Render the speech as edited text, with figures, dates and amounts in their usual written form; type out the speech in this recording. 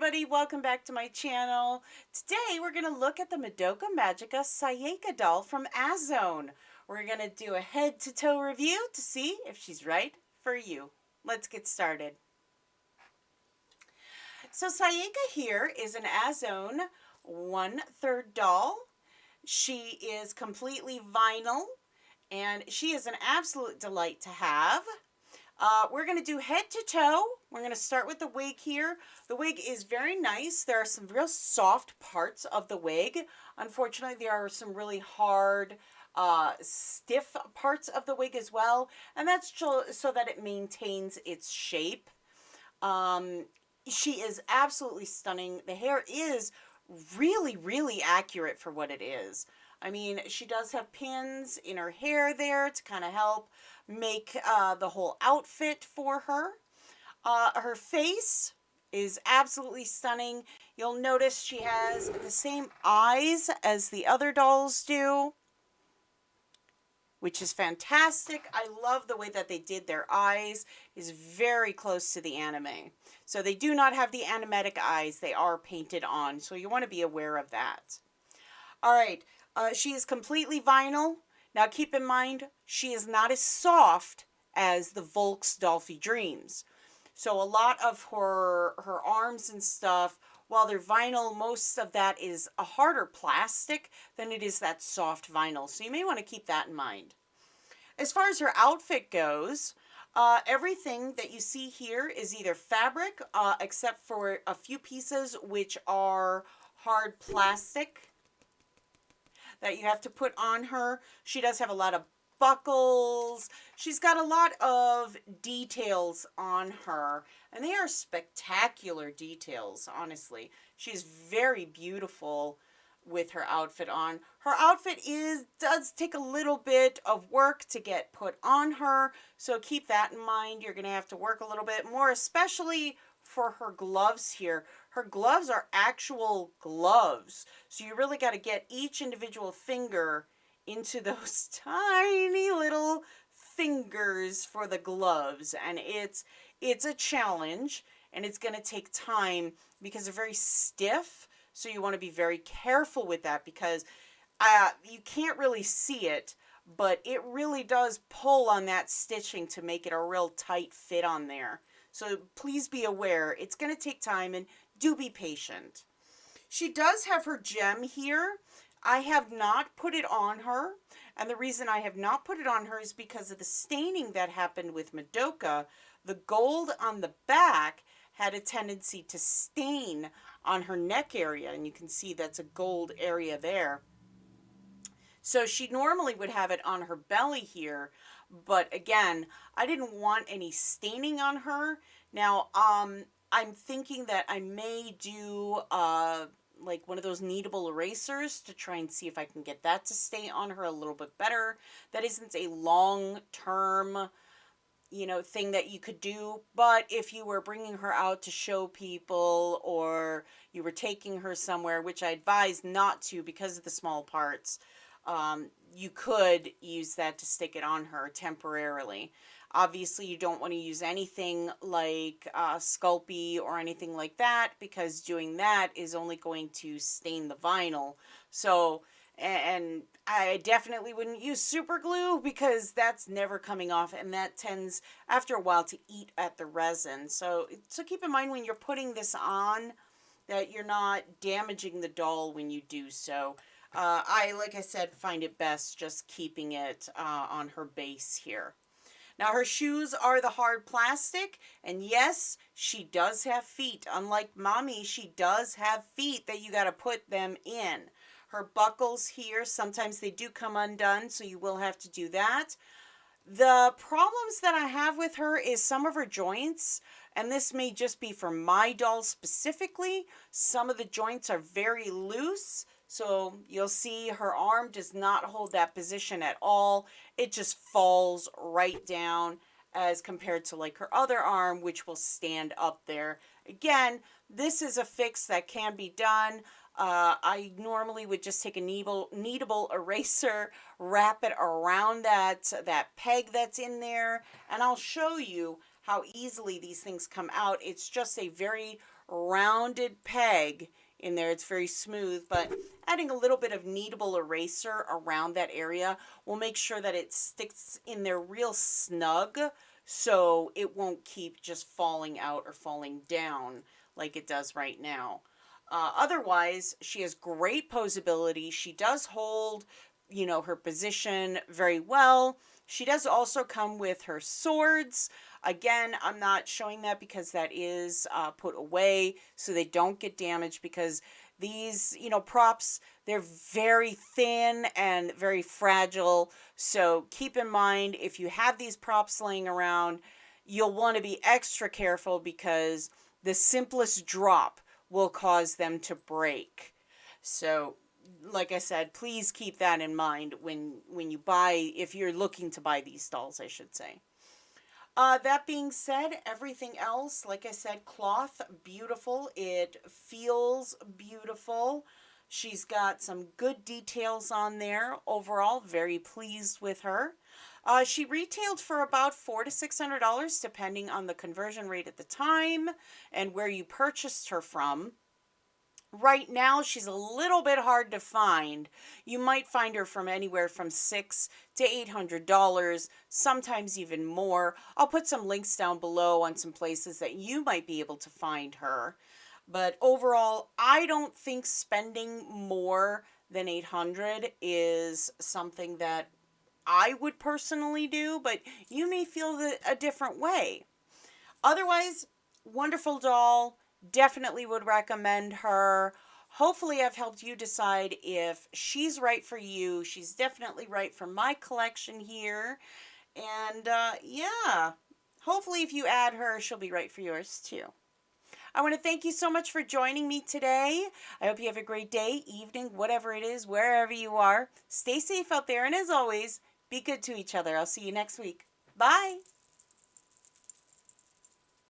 everybody, welcome back to my channel. Today we're going to look at the Madoka Magica Sayaka doll from Azone. We're going to do a head-to-toe review to see if she's right for you. Let's get started. So Sayaka here is an Azone 1/3 doll. She is completely vinyl and she is an absolute delight to have. We're going to do head to toe. We're going to start with the wig here. The wig is very nice. There are some real soft parts of the wig. Unfortunately, there are some really hard, stiff parts of the wig as well. And that's so that it maintains its shape. She is absolutely stunning. The hair is really, really accurate for what it is. I mean, she does have pins in her hair there to kind of help make the whole outfit for her. Her face is absolutely stunning. You'll notice she has the same eyes as the other dolls do, which is fantastic. I love the way that they did their eyes. Is very close to the anime. So they do not have the animatic eyes. They are painted on. So you want to be aware of that. All right. She is completely vinyl. Now keep in mind, she is not as soft as the Volks Dolphy Dreams. So a lot of her arms and stuff, while they're vinyl, most of that is a harder plastic than it is that soft vinyl. So you may want to keep that in mind. As far as her outfit goes, everything that you see here is either fabric, except for a few pieces which are hard plastic that you have to put on her. She does have a lot of buckles. She's got a lot of details on her, and they are spectacular details, honestly. She's very beautiful with her outfit on. Her outfit does take a little bit of work to get put on her, so keep that in mind. You're going to have to work a little bit more, especially for her gloves here. Her gloves are actual gloves, so you really got to get each individual finger into those tiny little fingers for the gloves, and it's a challenge, and it's going to take time because they're very stiff. So you want to be very careful with that because you can't really see it, but it really does pull on that stitching to make it a real tight fit on there. So please be aware, it's going to take time, and do be patient. She does have her gem here. I have not put it on her, and the reason I have not put it on her is because of the staining that happened with Madoka. The gold on the back had a tendency to stain on her neck area, and you can see that's a gold area there. So she normally would have it on her belly here, but again, I didn't want any staining on her. Now, I'm thinking that I may do like one of those kneadable erasers to try and see if I can get that to stay on her a little bit better. That isn't a long-term, thing that you could do, but if you were bringing her out to show people or you were taking her somewhere, which I advise not to because of the small parts, you could use that to stick it on her temporarily. Obviously, you don't want to use anything like Sculpey or anything like that because doing that is only going to stain the vinyl. So, and I definitely wouldn't use super glue because that's never coming off, and that tends after a while to eat at the resin. So keep in mind when you're putting this on that you're not damaging the doll when you do so. Like I said, find it best just keeping it on her base here. Now, her shoes are the hard plastic, and yes, she does have feet. Unlike Mommy, she does have feet that you got to put them in. Her buckles here, sometimes they do come undone, so you will have to do that. The problems that I have with her is some of her joints, and this may just be for my doll specifically. Some of the joints are very loose. So you'll see her arm does not hold that position at all. It just falls right down as compared to like her other arm, which will stand up there. Again, this is a fix that can be done. I normally would just take a kneadable eraser, wrap it around that peg that's in there, and I'll show you how easily these things come out. It's just a very rounded peg in there. It's very smooth, but adding a little bit of kneadable eraser around that area will make sure that it sticks in there real snug, so it won't keep just falling out or falling down like it does right now. Otherwise, she has great posability. She does hold, her position very well. She does also come with her swords. Again, I'm not showing that because that is put away so they don't get damaged, because these, props, they're very thin and very fragile. So keep in mind, if you have these props laying around, you'll want to be extra careful, because the simplest drop will cause them to break. So, like I said, please keep that in mind when you buy, if you're looking to buy these dolls, I should say. That being said, everything else, like I said, cloth, beautiful. It feels beautiful. She's got some good details on there. Overall, very pleased with her. She retailed for about $400 to $600, depending on the conversion rate at the time and where you purchased her from. Right now, she's a little bit hard to find. You might find her from anywhere from $600 to $800, sometimes even more. I'll put some links down below on some places that you might be able to find her. But overall, I don't think spending more than $800 is something that I would personally do, but you may feel a different way. Otherwise, wonderful doll. Definitely would recommend her. Hopefully, I've helped you decide if she's right for you. She's definitely right for my collection here. And yeah, hopefully, if you add her, she'll be right for yours too. I want to thank you so much for joining me today. I hope you have a great day, evening, whatever it is, wherever you are. Stay safe out there, and as always, be good to each other. I'll see you next week. Bye.